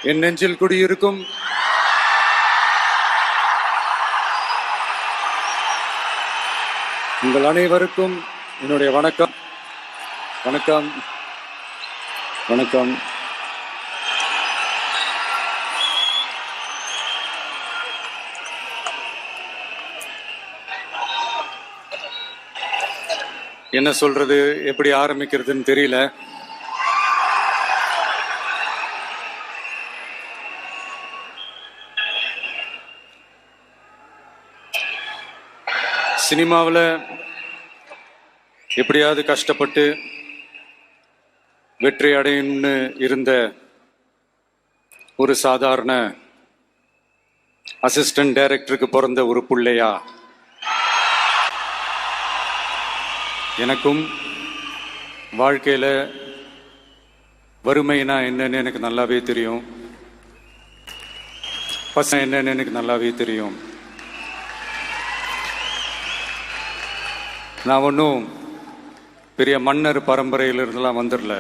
என் நெஞ்சில் குடியிருக்கும் உங்கள் அனைவருக்கும் என்னுடைய வணக்கம். வணக்கம் வணக்கம். என்ன சொல்றது, எப்படி ஆரம்பிக்கிறதுன்னு தெரியல. சினிமாவில் எப்படியாவது கஷ்டப்பட்டு வெற்றி அடையணும்னு இருந்த ஒரு சாதாரண அசிஸ்டன்ட் டைரக்டருக்கு பிறந்த ஒரு பிள்ளையா, எனக்கும் வாழ்க்கையில் வறுமைனா என்னன்னு எனக்கு நல்லாவே தெரியும், பசங்க என்னன்னு எனக்கு நல்லாவே தெரியும். நான் ஒன்றும் பெரிய மன்னர் பரம்பரையிலிருந்துலாம் வந்துடல.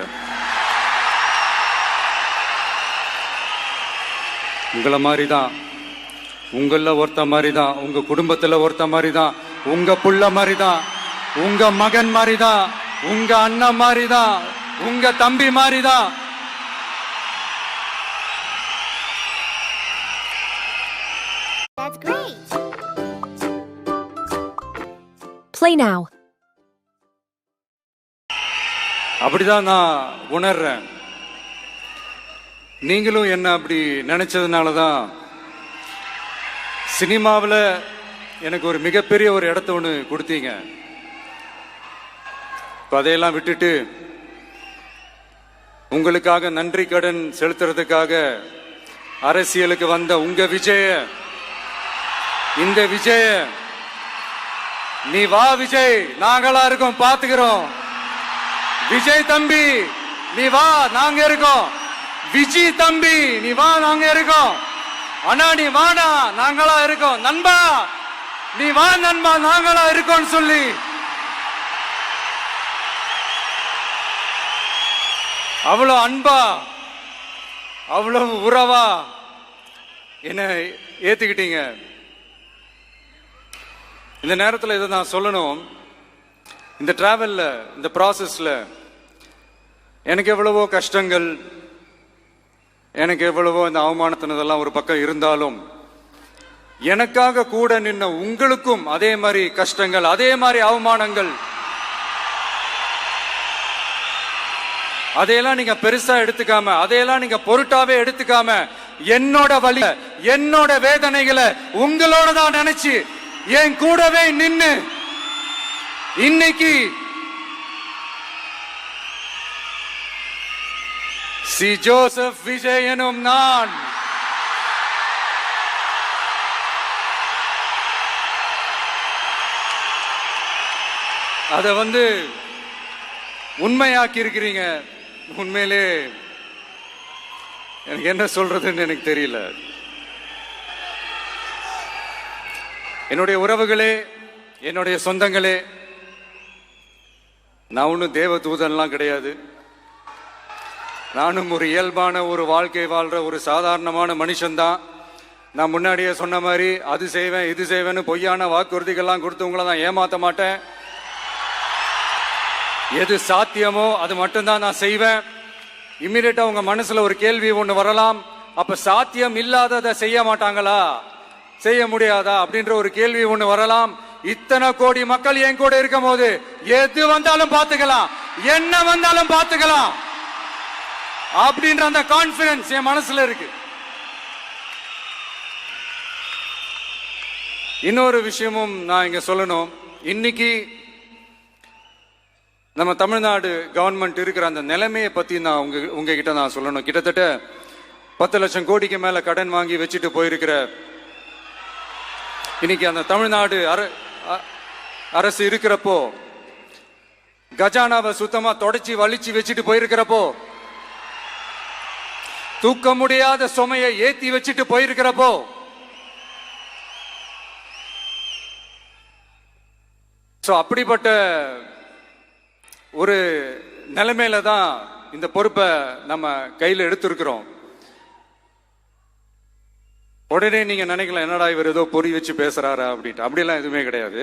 உங்களை மாதிரி தான், உங்களில் ஒருத்த மாதிரி தான், உங்க குடும்பத்தில் ஒருத்த மாதிரி தான், உங்க புள்ள மாதிரி தான், உங்க மகன் மாதிரி தான், உங்க அண்ணன் மாதிரி தான், உங்க தம்பி மாதிரி தான். Play now. அப்படிதான் நான் உணர்றேன். நீங்களும் என்ன அப்படி நினைச்சதுனால தான் சினிமாவில் எனக்கு ஒரு மிகப்பெரிய ஒரு இடத்த ஒன்று கொடுத்தீங்க. இப்போ அதையெல்லாம் விட்டுட்டு உங்களுக்காக நன்றி கடன் செலுத்துறதுக்காக அரசியலுக்கு வந்த உங்க விஜய, இந்த விஜய, நீ வா விஜய், நாங்களா இருக்கோம், பாத்துக்கிறோம். விஜய் தம்பி நீ வா, நாங்க இருக்கோம். விஜய் தம்பி நீ வா, நாங்க இருக்கோம். அண்ணா நீ வாடா, நாங்களா இருக்கோம். நண்பா நீ வா நண்பா, நாங்களா இருக்கோம் சொல்லி அவ்வளவு அன்பா, அவ்வளவு உறவா என்ன ஏத்துக்கிட்டீங்க. இந்த நேரத்தில் இதை நான் சொல்லணும். இந்த டிராவல்ல, இந்த ப்ராசஸ்ல எனக்கு எவ்வளவோ கஷ்டங்கள், எனக்கு எவ்வளவோ இந்த அவமானத்தினதெல்லாம் ஒரு பக்கம் இருந்தாலும், எனக்காக கூட நின்ன உங்களுக்கும் அதே மாதிரி கஷ்டங்கள், அதே மாதிரி அவமானங்கள், அதையெல்லாம் நீங்க பெருசா எடுத்துக்காம, அதையெல்லாம் நீங்க பொருட்டாவே எடுத்துக்காம, என்னோட வலி, என்னோட வேதனைகளை உங்களோட தான் நினைச்சு என் கூடவே நின்னு இன்னைக்கு சி ஜோசப் விஜய் எனும் நான் அதை உண்மையாக்கி இருக்கிறீங்க. உண்மையிலே எனக்கு என்ன சொல்றதுன்னு எனக்கு தெரியல. என்னுடைய உறவுகளே, என்னுடைய சொந்தங்களே, நான் ஒன்றும் தேவ தூதன்லாம் கிடையாது. நானும் ஒரு இயல்பான ஒரு வாழ்க்கை வாழ்ற ஒரு சாதாரணமான மனுஷன்தான். நான் முன்னாடியே சொன்ன மாதிரி அது செய்வேன் இது செய்வேன்னு பொய்யான வாக்குறுதிகள்லாம் கொடுத்து உங்களை நான் ஏமாத்த மாட்டேன். எது சாத்தியமோ அது மட்டும்தான் நான் செய்வேன். இம்மிடியட்டா உங்க மனசுல ஒரு கேள்வி ஒண்ணு வரலாம், அப்ப சாத்தியம் இல்லாததை செய்ய மாட்டாங்களா, செய்ய முடியாதா அப்படின்ற ஒரு கேள்வி ஒண்ணு வரலாம். இத்தனை கோடி மக்கள் என் கூட இருக்கும் போது எது வந்தாலும் பாத்துக்கலாம், என்ன வந்தாலும் பாத்துக்கலாம் அப்படின்ற அந்த கான்பிடன்ஸ் என் மனசுல இருக்கு. இன்னொரு விஷயமும் நான் இங்க சொல்லணும். இன்னைக்கு நம்ம தமிழ்நாடு கவர்மெண்ட் இருக்கிற அந்த நிலைமையை பத்தி நான் உங்ககிட்ட நான் சொல்லணும். கிட்டத்தட்ட 10 லட்சம் கோடிக்கு மேல கடன் வாங்கி வச்சுட்டு போயிருக்கிற இன்னைக்கு அந்த தமிழ்நாடு அரசு இருக்கிறப்போ, கஜானாவை சுத்தமா தொடச்சி வலிச்சு வச்சுட்டு போயிருக்கிறப்போ, தூக்க முடியாத சுமையை ஏத்தி வச்சுட்டு போயிருக்கிறப்போ, அப்படிப்பட்ட ஒரு நிலைமையில தான் இந்த பொறுப்பை நம்ம கையில் எடுத்திருக்கிறோம். உடனே நீங்க நினைக்கலாம், என்னடா இவர் ஏதோ பொறி வச்சு பேசுறாரா அப்படின்ட்டு. அப்படிலாம் எதுவுமே கிடையாது.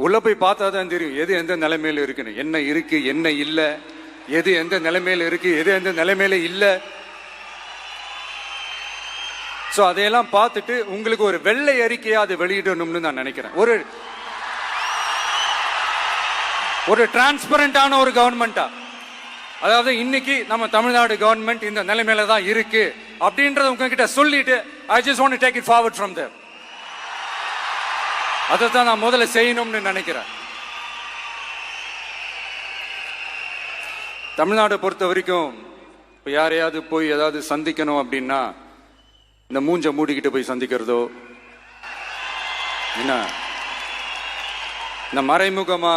உள்ள போய் பார்த்தா தான் தெரியும் எது எந்த நிலைமையில இருக்குன்னு, என்ன இருக்கு என்ன இல்ல, எது எந்த நிலைமையில இருக்கு எது எந்த நிலைமையில இல்ல. சோ அதையெல்லாம் பார்த்துட்டு உங்களுக்கு ஒரு வெள்ளை அறிக்கையா அதை வெளியிடணும்னு நான் நினைக்கிறேன். ஒரு டிரான்ஸ்பரண்டான ஒரு கவர்மெண்டா, அதாவது இன்னைக்கு நம்ம தமிழ்நாடு கவர்மெண்ட் இந்த நிலைமையில தான் இருக்கு அப்படின்றத உங்ககிட்ட சொல்லிட்டு I just want to take it forward from there. அதைத்தான் நான் முதல்ல செய்யணும்னு நினைக்கிறேன். தமிழ்நாடு பொறுத்த வரைக்கும் இப்போ யாரையாவது போய் ஏதாவது சந்திக்கணும் அப்படின்னா இந்த மூஞ்ச மூடிக்கிட்டு போய் சந்திக்கிறதோ, என்ன இந்த மறைமுகமா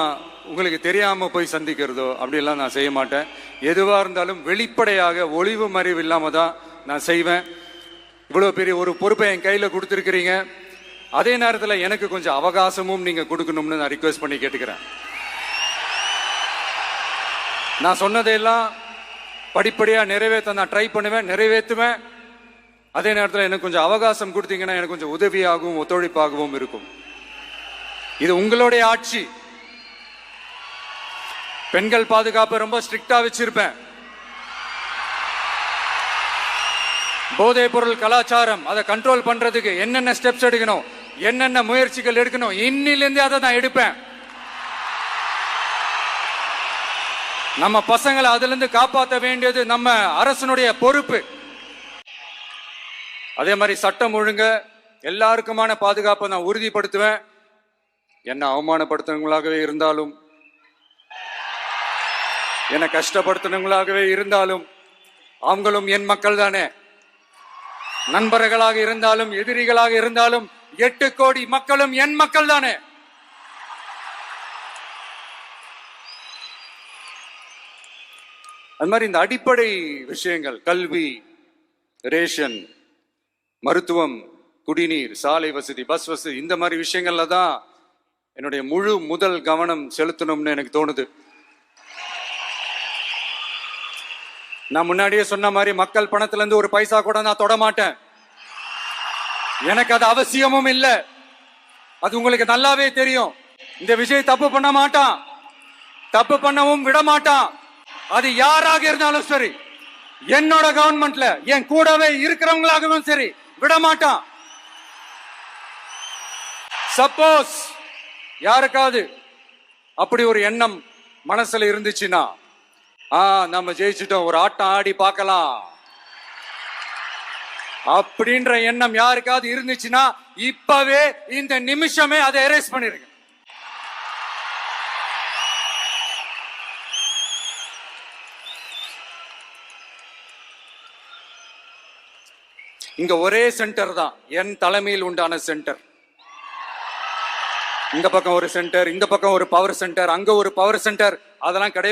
உங்களுக்கு தெரியாம போய் சந்திக்கிறதோ அப்படியெல்லாம் நான் செய்ய மாட்டேன். எதுவா இருந்தாலும் வெளிப்படையாக ஒளிவு மறைவு இல்லாம தான் நான் செய்வேன். இவ்வளவு பெரிய ஒரு பொறுப்பை என் கையில கொடுத்துருக்கிறீங்க. அதே நேரத்தில் எனக்கு கொஞ்சம் அவகாசமும் நீங்க கொடுக்கணும்னு நான் ரிக்வெஸ்ட் பண்ணி கேட்டுக்கிறேன். நான் சொன்னதையெல்லாம் படிப்படியா நிறைவேற்ற நான் ட்ரை பண்ணுவேன், நிறைவேற்றுவேன். அதே நேரத்தில் எனக்கு கொஞ்சம் அவகாசம் கொடுத்தீங்கன்னா எனக்கு கொஞ்சம் உதவியாகவும் ஒத்துழைப்பாகவும் இருக்கும். இது உங்களுடைய ஆட்சி. பெண்கள் பாதுகாப்பை ரொம்ப ஸ்ட்ரிக்டா வச்சிருப்பேன். போதைப் பொருள் கலாச்சாரம் அதை கண்ட்ரோல் பண்றதுக்கு என்னென்ன ஸ்டெப்ஸ் எடுக்கணும், என்னென்ன முயற்சிகள் எடுக்கணும், இன்னிலிருந்து அதை நான் எடுப்பேன். நம்ம பசங்களை அதுல இருந்து காப்பாற்ற வேண்டியது நம்ம அரசனுடைய பொறுப்பு. அதே மாதிரி சட்டம் ஒழுங்கு எல்லாருக்குமான பாதுகாப்பை நான் உறுதிப்படுத்துவேன். என்ன அவமானப்படுத்துறவங்களாகவே இருந்தாலும், என்ன கஷ்டப்படுத்துறவங்களாகவே இருந்தாலும் அவங்களும் என் மக்கள் தானே. நண்பர்களாக இருந்தாலும் எதிரிகளாக இருந்தாலும் 8 கோடி மக்களும் என் மக்கள் தானே. அது மாதிரி இந்த அடிப்படை விஷயங்கள், கல்வி, ரேஷன், மருத்துவம், குடிநீர், சாலை வசதி, பஸ் வசதி, இந்த மாதிரி விஷயங்கள்ல தான் என்னுடைய முதல் கவனம் செலுத்தணும்னு எனக்கு தோணுது. நான் முன்னாடியே சொன்ன மாதிரி மக்கள் பணத்துல இருந்து ஒரு பைசா கூட நான் தொட மாட்டேன். எனக்கு அது அவசியமும் இல்லை. அது உங்களுக்கு நல்லாவே தெரியும். இந்த விஜய் தப்பு பண்ண மாட்டான், தப்பு பண்ணவும் விட மாட்டான். அது யாராக இருந்தாலும் சரி, என்னோட கவர்மெண்ட்ல என் கூடவே இருக்கிறவங்களாகவும் சரி விட மாட்டான். சப்போஸ் யாருக்காவது அப்படி ஒரு எண்ணம் மனசுல இருந்துச்சுன்னா, நம்ம ஜெயிச்சிட்டோம், ஒரு ஆட்டம் ஆடி பார்க்கலாம் அப்படின்ற எண்ணம் யாருக்காவது இருந்துச்சுன்னா இப்பவே இந்த நிமிஷமே அதை எரேஸ் பண்ணிருங்க. இங்க ஒரே சென்டர் தான், என் தலைமையில் உண்டான சென்டர். இந்த பக்கம் ஒரு சென்டர், இந்த பக்கம் ஒரு பவர் சென்டர், அங்க ஒரு பவர் சென்டர், அதெல்லாம் கிடையாது.